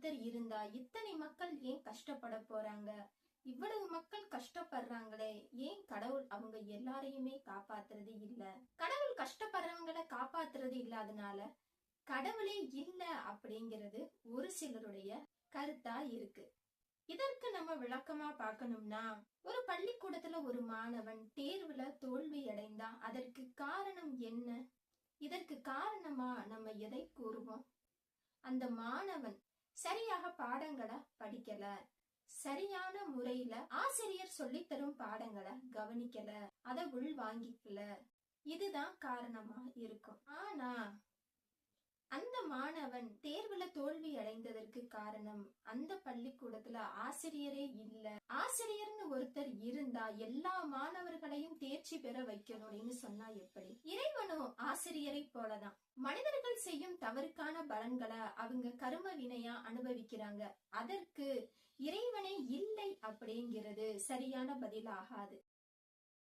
ஒருத்தர் இருந்தா இத்தனை மக்கள் ஏன் கஷ்டப்பட போறாங்க? இவ்வளவு மக்கள் கஷ்டப்படுறாங்களே, ஏன் கடவுள் அவங்க எல்லாரையுமே காப்பாத்துறது இல்ல? கடவுள் கஷ்டப்படுறவங்களை காப்பாத்துறது இல்லாதனால கடவுளே இல்ல அப்படிங்கிறது ஒரு சிலருடைய கருத்தா இருக்கு. இதற்கு நம்ம விளக்கமா பார்க்கணும்னா, ஒரு பள்ளிக்கூடத்துல ஒரு மாணவன் தேர்வுல தோல்வி அடைந்தா அதற்கு காரணம் என்ன? இதற்கு காரணமா நம்ம எதை கூறுவோம்? அந்த மாணவன் சரியாக பாடங்களை படிக்கல, சரியான முறையில ஆசிரியர் சொல்லித்தரும் பாடங்களை கவனிக்கல, அதை உள் வாங்கிக்கல, இதுதான் காரணமா இருக்கும். ஆனா அந்த மாணவன் தேர்வுல தோல்வி அடைந்ததற்கு காரணம் அந்த பள்ளிக்கூடத்துல ஆசிரியரே இல்ல. ஆசிரியர்னு ஒருத்தர் இருந்தா எல்லா மாணவர்களையும் தேர்ச்சி பெற வைக்கணும்னு சொன்னா எப்படி? இறைவனும் ஆசிரியரை போலதான். மனிதர்கள் செய்யும் தவறுக்கான பலன்களை அவங்க கர்ம வினையா அனுபவிக்கிறாங்க. அதற்கு இறைவனே இல்லை அப்படிங்கிறது சரியான பதில் ஆகாது.